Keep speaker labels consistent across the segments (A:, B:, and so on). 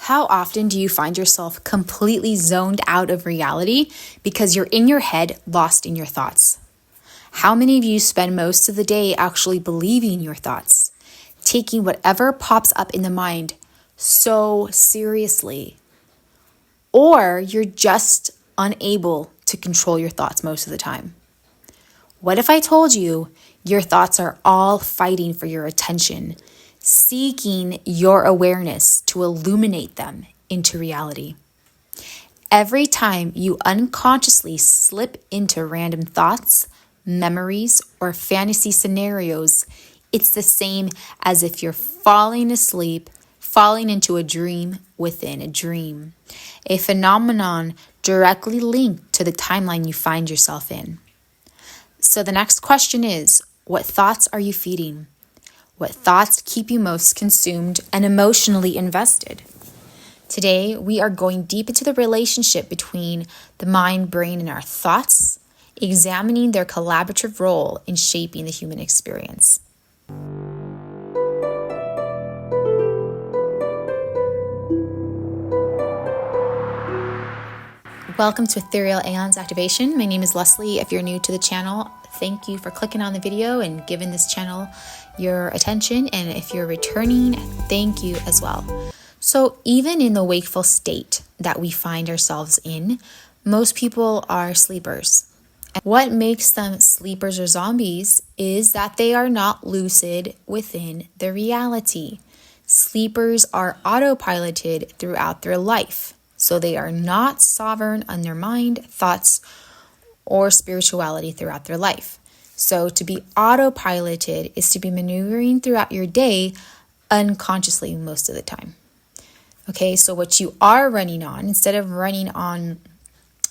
A: How often do you find yourself completely zoned out of reality because you're in your head, lost in your thoughts? How many of you spend most of the day actually believing your thoughts, taking whatever pops up in the mind so seriously? Or you're just unable to control your thoughts most of the time? What if I told you your thoughts are all fighting for your attention, seeking your awareness to illuminate them into reality? Every time you unconsciously slip into random thoughts, memories, or fantasy scenarios, it's the same as if you're falling asleep, falling into a dream within a dream, a phenomenon directly linked to the timeline you find yourself in. So the next question is, what thoughts are you feeding? What thoughts keep you most consumed and emotionally invested? Today, we are going deep into the relationship between the mind, brain, and our thoughts, examining their collaborative role in shaping the human experience. Welcome to Ethereal Aeons Activation. My name is Leslie. If you're new to the channel, thank you for clicking on the video and giving this channel your attention. And if you're returning, thank you as well. So even in the wakeful state that we find ourselves in, most people are sleepers. And what makes them sleepers or zombies is that they are not lucid within the reality. Sleepers are autopiloted throughout their life. So they are not sovereign on their mind, thoughts, or spirituality throughout their life. So to be autopiloted is to be maneuvering throughout your day unconsciously most of the time. Okay, so what you are running on, instead of running on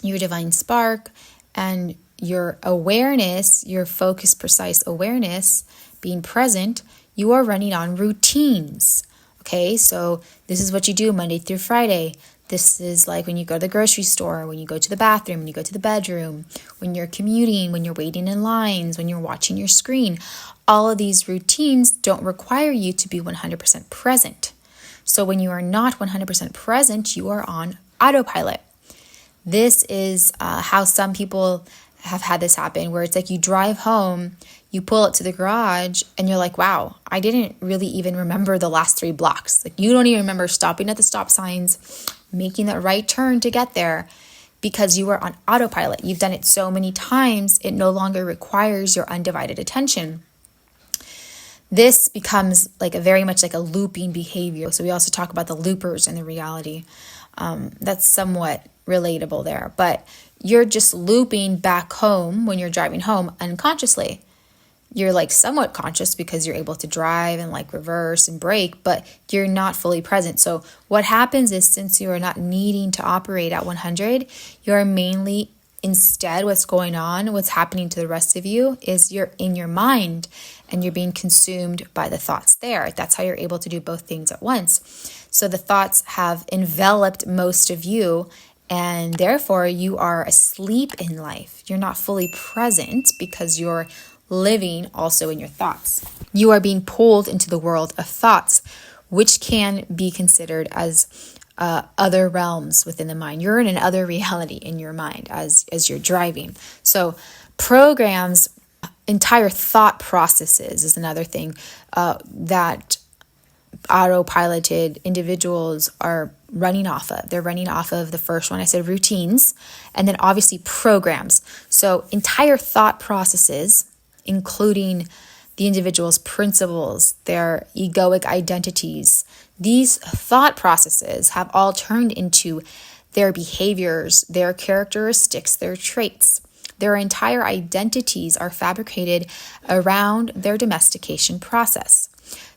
A: your divine spark and your awareness, your focused, precise awareness, being present, you are running on routines. Okay, so this is what you do Monday through Friday. This is like when you go to the grocery store, when you go to the bathroom, when you go to the bedroom, when you're commuting, when you're waiting in lines, when you're watching your screen. All of these routines don't require you to be 100% present. So when you are not 100% present, you are on autopilot. This is how some people have had this happen, where it's like you drive home, you pull it to the garage, and you're like, wow, I didn't really even remember the last 3 blocks. Like you don't even remember stopping at the stop signs, making that right turn to get there, because you were on autopilot. You've done it so many times, it no longer requires your undivided attention. This becomes like very much like a looping behavior. So we also talk about the loopers in the reality. That's somewhat relatable there, but you're just looping back home when you're driving home unconsciously. You're like somewhat conscious because you're able to drive and like reverse and brake, but you're not fully present. So what happens is, since you are not needing to operate at 100, you're mainly instead what's happening to the rest of you is you're in your mind and you're being consumed by the thoughts there. That's how you're able to do both things at once. So the thoughts have enveloped most of you, and therefore you are asleep in life. You're not fully present because you're living also in your thoughts. You are being pulled into the world of thoughts, which can be considered as other realms within the mind. You're in another reality in your mind as you're driving. So programs, entire thought processes is another thing that autopiloted individuals are running off of. They're running off of the first one I said, routines, and then obviously programs. So entire thought processes, including the individual's principles, their egoic identities. These thought processes have all turned into their behaviors, their characteristics, their traits. Their entire identities are fabricated around their domestication process.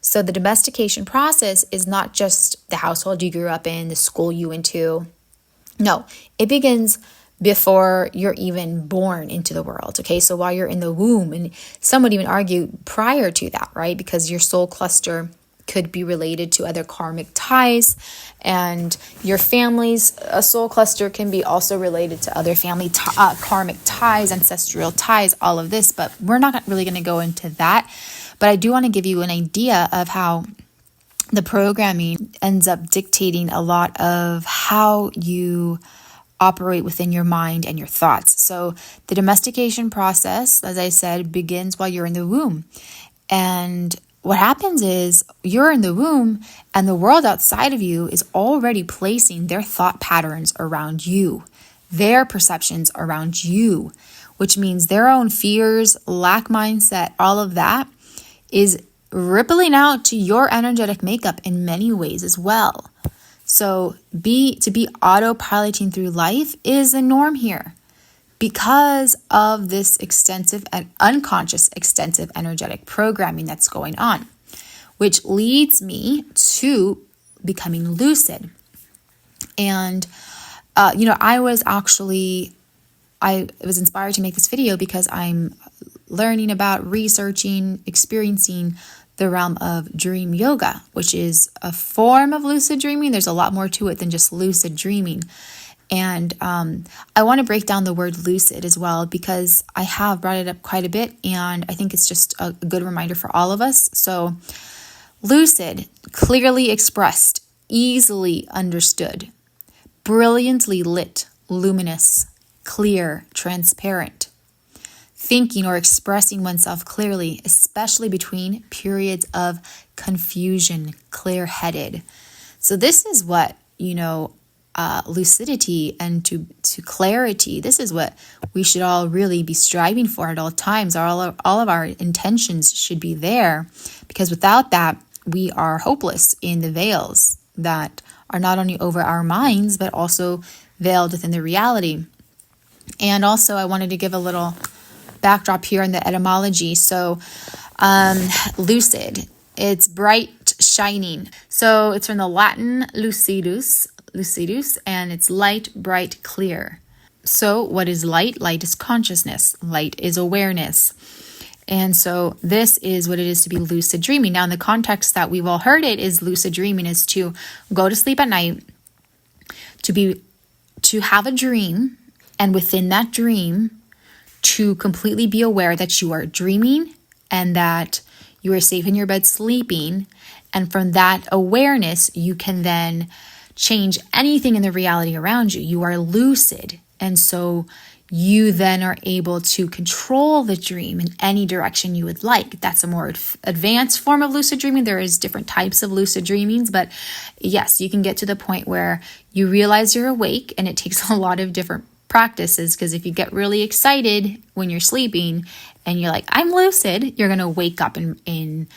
A: So the domestication process is not just the household you grew up in, the school you went to. No, it begins before you're even born into the world. Okay, so while you're in the womb, and some would even argue prior to that, right? Because your soul cluster could be related to other karmic ties, and your family's soul cluster can be also related to other family karmic ties, ancestral ties, all of this. But we're not really going to go into that. But I do want to give you an idea of how the programming ends up dictating a lot of how you operate within your mind and your thoughts. So the domestication process, as I said, begins while you're in the womb. And what happens is you're in the womb and the world outside of you is already placing their thought patterns around you, their perceptions around you, which means their own fears, lack mindset, all of that is rippling out to your energetic makeup in many ways as well. So to be autopiloting through life is the norm here because of this extensive and unconscious extensive energetic programming that's going on, which leads me to becoming lucid. And, I was inspired to make this video because I'm learning about, researching, experiencing the realm of dream yoga, which is a form of lucid dreaming. There's a lot more to it than just lucid dreaming. And I want to break down the word lucid as well, because I have brought it up quite a bit, and I think it's just a good reminder for all of us. So lucid, clearly expressed, easily understood, brilliantly lit, luminous, clear, transparent. Thinking or expressing oneself clearly, especially between periods of confusion, clear-headed. So this is what, lucidity and to clarity, this is what we should all really be striving for at all times. All of our intentions should be there, because without that, we are hopeless in the veils that are not only over our minds, but also veiled within the reality. And also, I wanted to give a little backdrop here on the etymology. So lucid, it's bright, shining. So it's from the Latin lucidus, and it's light, bright, clear. So what is light? Light is consciousness. Light is awareness. And so this is what it is to be lucid dreaming. Now, in the context that we've all heard it, is lucid dreaming is to go to sleep at night, to have a dream, and within that dream, to completely be aware that you are dreaming and that you are safe in your bed sleeping. And from that awareness, you can then change anything in the reality around you. You are lucid. And so you then are able to control the dream in any direction you would like. That's a more advanced form of lucid dreaming. There is different types of lucid dreamings, but yes, you can get to the point where you realize you're awake, and it takes a lot of different practices, because if you get really excited when you're sleeping and you're like, I'm lucid, you're going to wake up in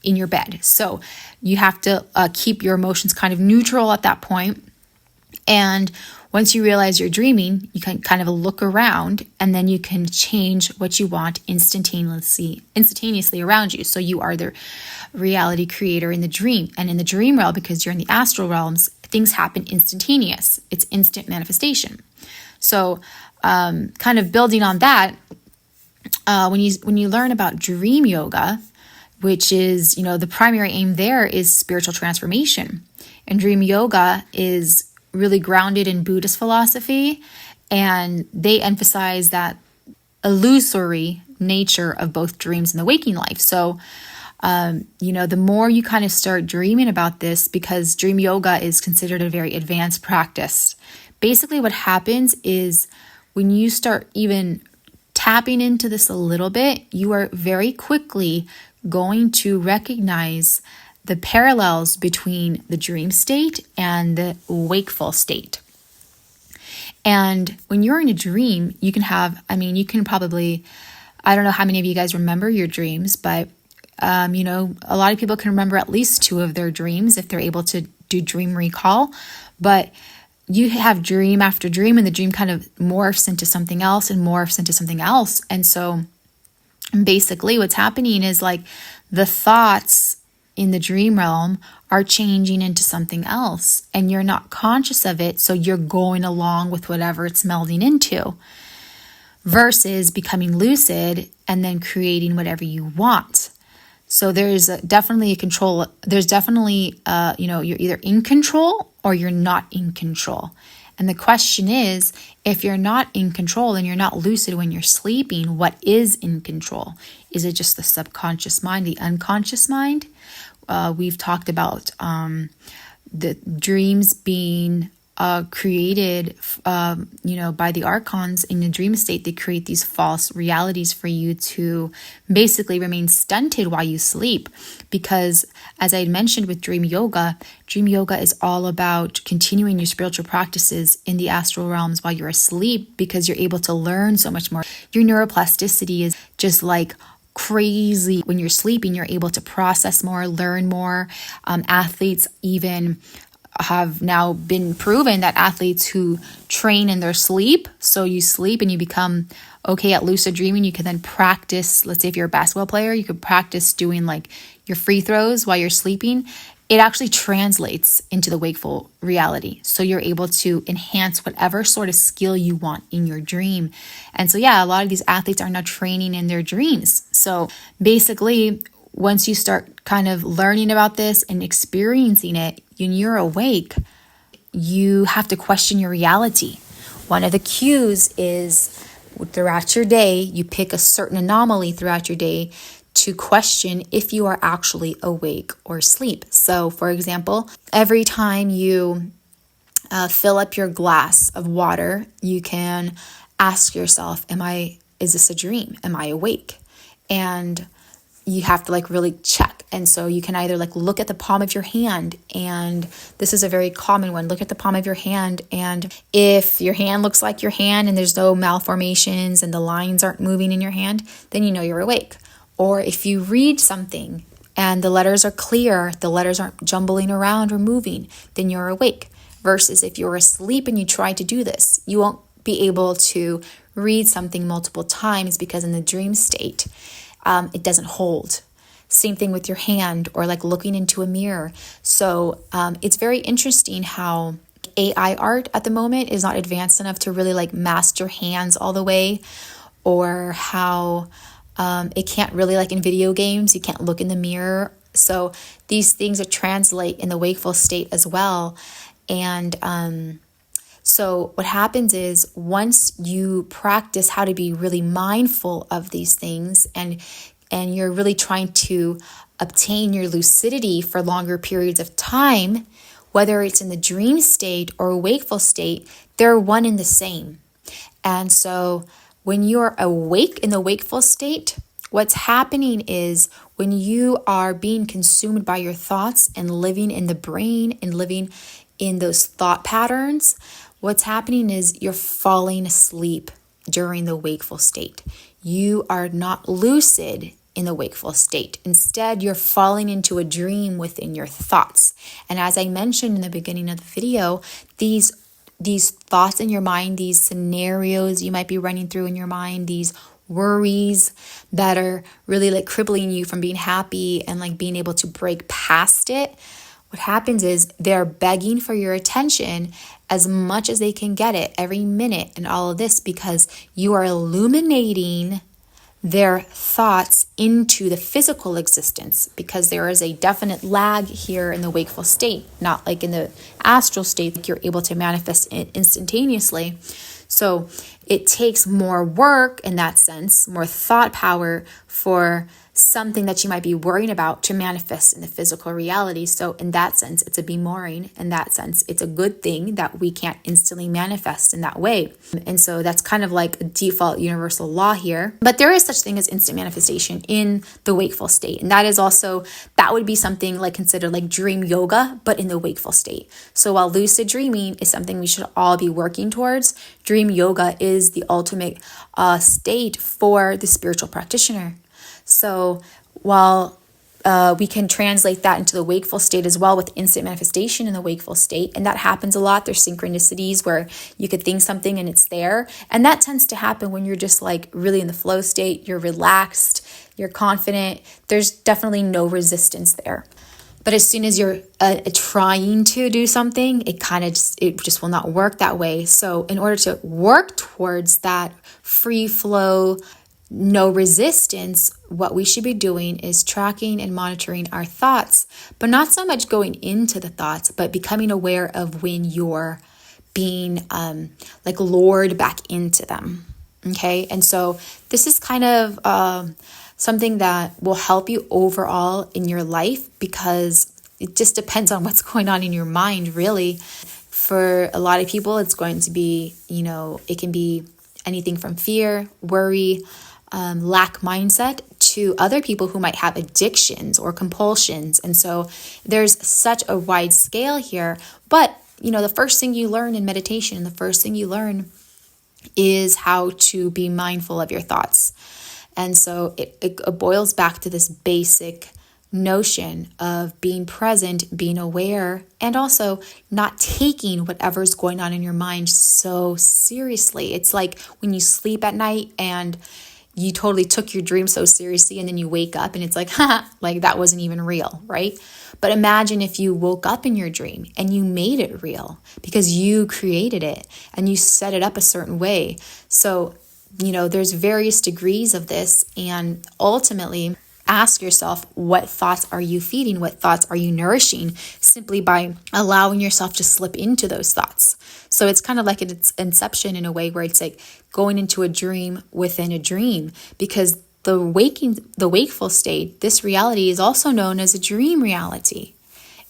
A: your bed. So you have to keep your emotions kind of neutral at that point. And once you realize you're dreaming, you can kind of look around, and then you can change what you want instantaneously around you. So you are the reality creator in the dream. And in the dream realm, because you're in the astral realms, things happen instantaneous. It's instant manifestation. So kind of building on that, when you learn about dream yoga, which is, the primary aim there is spiritual transformation. And dream yoga is really grounded in Buddhist philosophy, and they emphasize that illusory nature of both dreams and the waking life. So, the more you kind of start dreaming about this, because dream yoga is considered a very advanced practice. Basically, what happens is when you start even tapping into this a little bit, you are very quickly going to recognize the parallels between the dream state and the wakeful state. And when you're in a dream, you can probably, I don't know how many of you guys remember your dreams, but, a lot of people can remember at least 2 of their dreams if they're able to do dream recall. But you have dream after dream, and the dream kind of morphs into something else and morphs into something else. And so basically what's happening is like the thoughts in the dream realm are changing into something else, and you're not conscious of it. So you're going along with whatever it's melding into, versus becoming lucid and then creating whatever you want. So there's definitely a control. There's definitely, you're either in control or you're not in control. And the question is, if you're not in control and you're not lucid when you're sleeping, what is in control? Is it just the subconscious mind, the unconscious mind? we've talked about the dreams being created, by the archons in the dream state. They create these false realities for you to basically remain stunted while you sleep. Because as I had mentioned with dream yoga is all about continuing your spiritual practices in the astral realms while you're asleep, because you're able to learn so much more. Your neuroplasticity is just like crazy. When you're sleeping, you're able to process more, learn more. Athletes even have now been proven that athletes who train in their sleep, so you sleep and you become okay at lucid dreaming, you can then practice. Let's say if you're a basketball player, you could practice doing like your free throws while you're sleeping. It actually translates into the wakeful reality. So you're able to enhance whatever sort of skill you want in your dream. And so, yeah, a lot of these athletes are now training in their dreams. So basically, once you start kind of learning about this and experiencing it, when you're awake, you have to question your reality. One of the cues is throughout your day, you pick a certain anomaly throughout your day to question if you are actually awake or asleep. So, for example, every time you fill up your glass of water, you can ask yourself, is this a dream? Am I awake? And you have to like really check. And so you can either like look at the palm of your hand, and this is a very common one. Look at the palm of your hand, and if your hand looks like your hand and there's no malformations and the lines aren't moving in your hand, then you know you're awake. Or if you read something and the letters are clear, the letters aren't jumbling around or moving, then you're awake. Versus if you're asleep and you try to do this, you won't be able to read something multiple times, because in the dream state, it doesn't hold. Same thing with your hand, or like looking into a mirror. So it's very interesting how AI art at the moment is not advanced enough to really like master hands all the way, or how it can't really, like in video games, you can't look in the mirror. So these things that translate in the wakeful state as well. And so what happens is, once you practice how to be really mindful of these things, and you're really trying to obtain your lucidity for longer periods of time, whether it's in the dream state or a wakeful state, they're one and the same. And so when you're awake in the wakeful state, what's happening is, when you are being consumed by your thoughts and living in the brain and living in those thought patterns, what's happening is you're falling asleep during the wakeful state. You are not lucid in the wakeful state. Instead, you're falling into a dream within your thoughts. And as I mentioned in the beginning of the video, these thoughts in your mind, these scenarios you might be running through in your mind, these worries that are really like crippling you from being happy and like being able to break past it, what happens is they're begging for your attention as much as they can get it every minute, and all of this because you are illuminating their thoughts into the physical existence, because there is a definite lag here in the wakeful state, not like in the astral state, like you're able to manifest it instantaneously. So it takes more work in that sense, more thought power for something that you might be worrying about to manifest in the physical reality. So in that sense, it's a bemoring. In that sense, it's a good thing that we can't instantly manifest in that way. And so that's kind of like a default universal law here. But there is such thing as instant manifestation in the wakeful state. And that would be something like considered like dream yoga, but in the wakeful state. So while lucid dreaming is something we should all be working towards, dream yoga is the ultimate state for the spiritual practitioner. So while we can translate that into the wakeful state as well with instant manifestation in the wakeful state, and that happens a lot. There's synchronicities where you could think something and it's there. And that tends to happen when you're just like really in the flow state, you're relaxed, you're confident. There's definitely no resistance there. But as soon as you're trying to do something, it just will not work that way. So in order to work towards that free flow, no resistance, what we should be doing is tracking and monitoring our thoughts, but not so much going into the thoughts, but becoming aware of when you're being lured back into them. Okay. And so this is kind of something that will help you overall in your life, because it just depends on what's going on in your mind, really. For a lot of people, it's going to be, it can be anything from fear, worry, lack mindset, to other people who might have addictions or compulsions. And so there's such a wide scale here. But, the first thing you learn in meditation, the first thing you learn is how to be mindful of your thoughts. And so it boils back to this basic notion of being present, being aware, and also not taking whatever's going on in your mind so seriously. It's like when you sleep at night and you totally took your dream so seriously, and then you wake up and it's like, like that wasn't even real, right? But imagine if you woke up in your dream and you made it real because you created it and you set it up a certain way. So, there's various degrees of this, and ultimately ask yourself, what thoughts are you feeding? What thoughts are you nourishing? Simply by allowing yourself to slip into those thoughts. So it's kind of like it's inception in a way, where it's like going into a dream within a dream, because the wakeful state, this reality, is also known as a dream reality.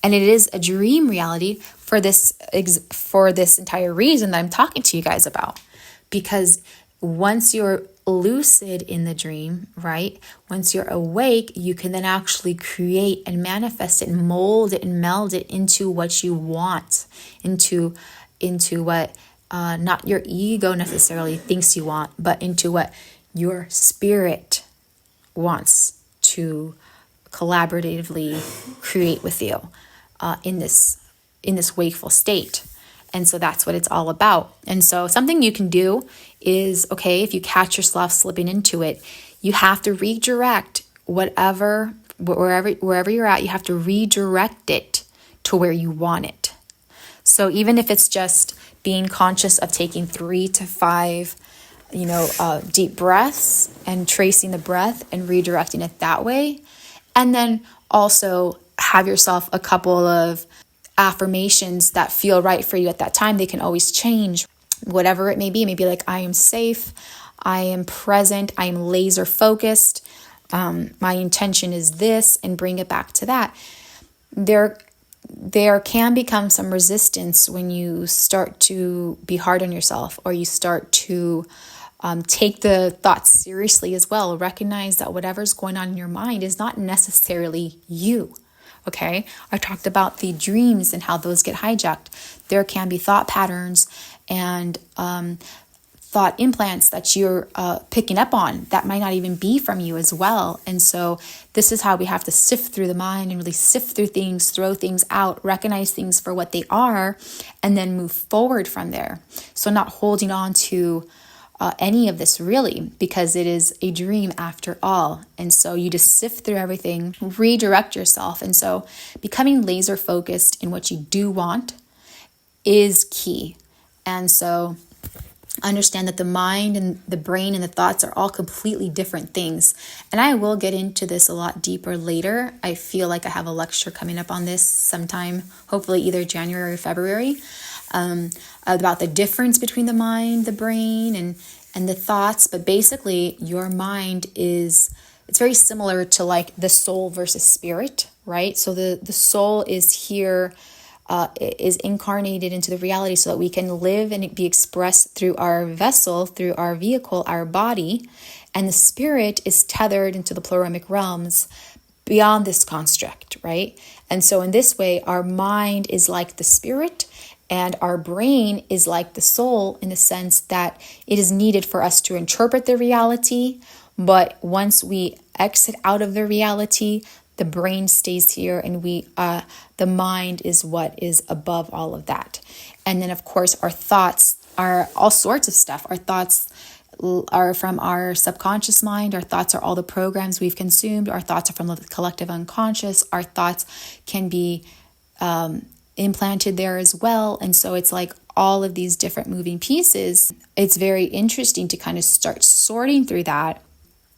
A: And it is a dream reality for this entire reason that I'm talking to you guys about. Because once you're lucid in the dream, right? Once you're awake, you can then actually create and manifest it and mold it and meld it into what you want, into what not your ego necessarily thinks you want, but into what your spirit wants to collaboratively create with you in this wakeful state. And so that's what it's all about. And so something you can do is, okay, if you catch yourself slipping into it, you have to redirect wherever you're at, you have to redirect it to where you want it. So even if it's just being conscious of taking 3 to 5, deep breaths and tracing the breath and redirecting it that way. And then also have yourself a couple of affirmations that feel right for you at that time. They can always change, whatever it may be. Maybe like, I am safe, I am present, I am laser focused, my intention is this, and bring it back to that. There can become some resistance when you start to be hard on yourself, or you start to take the thoughts seriously as well. Recognize that whatever's going on in your mind is not necessarily you. Okay, I talked about the dreams and how those get hijacked. There can be thought patterns and thought implants that you're picking up on that might not even be from you as well. And so this is how we have to sift through the mind and really sift through things, throw things out, recognize things for what they are, and then move forward from there. So not holding on to any of this, really, because it is a dream after all. And so you just sift through everything, redirect yourself. And so becoming laser focused in what you do want is key. And so understand that the mind and the brain and the thoughts are all completely different things. And I will get into this a lot deeper later. I feel like I have a lecture coming up on this sometime, hopefully either January or February, about the difference between the mind, the brain, and the thoughts. But basically, your mind it's very similar to like the soul versus spirit, right? So the soul is here, is incarnated into the reality so that we can live and be expressed through our vessel, through our vehicle, our body. And the spirit is tethered into the pluramic realms beyond this construct, right? And so in this way, our mind is like the spirit, and our brain is like the soul, in the sense that it is needed for us to interpret the reality. But once we exit out of the reality, the brain stays here, and the mind is what is above all of that. And then, of course, our thoughts are all sorts of stuff. Our thoughts are from our subconscious mind. Our thoughts are all the programs we've consumed. Our thoughts are from the collective unconscious. Our thoughts can be implanted there as well. And so it's like all of these different moving pieces. It's very interesting to kind of start sorting through that,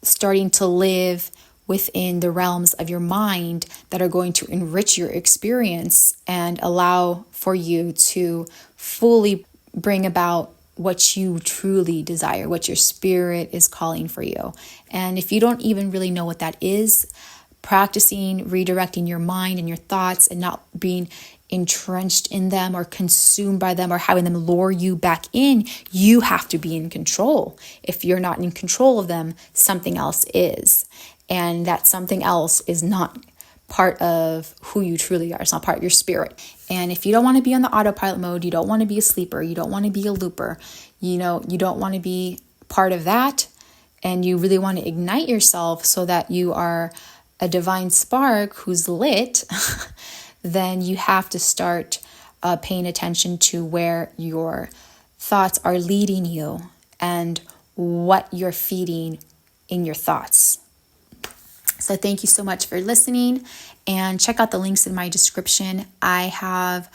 A: starting to live within the realms of your mind that are going to enrich your experience and allow for you to fully bring about what you truly desire, what your spirit is calling for you. And if you don't even really know what that is, practicing redirecting your mind and your thoughts and not being entrenched in them or consumed by them or having them lure you back in, you have to be in control. If you're not in control of them, something else is. And that something else is not part of who you truly are. It's not part of your spirit. And if you don't want to be on the autopilot mode, you don't want to be a sleeper, you don't want to be a looper, you don't want to be part of that, and you really want to ignite yourself so that you are a divine spark who's lit, then you have to start paying attention to where your thoughts are leading you and what you're feeding in your thoughts. So thank you so much for listening, and check out the links in my description. I have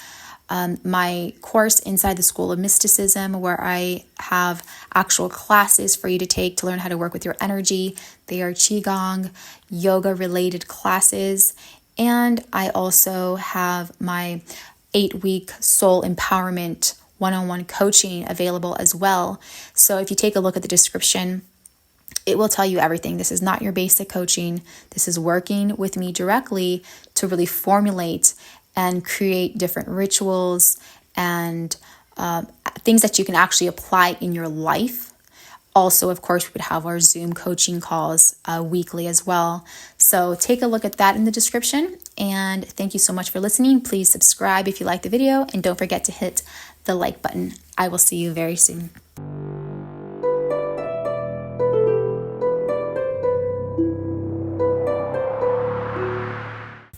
A: my course inside the School of Mysticism, where I have actual classes for you to take to learn how to work with your energy. They are Qigong, yoga related classes. And I also have my 8-week soul empowerment one-on-one coaching available as well. So if you take a look at the description, it will tell you everything. This is not your basic coaching. This is working with me directly to really formulate and create different rituals and things that you can actually apply in your life. Also, of course, we would have our Zoom coaching calls weekly as well. So take a look at that in the description. And thank you so much for listening. Please subscribe if you like the video, and don't forget to hit the like button. I will see you very soon.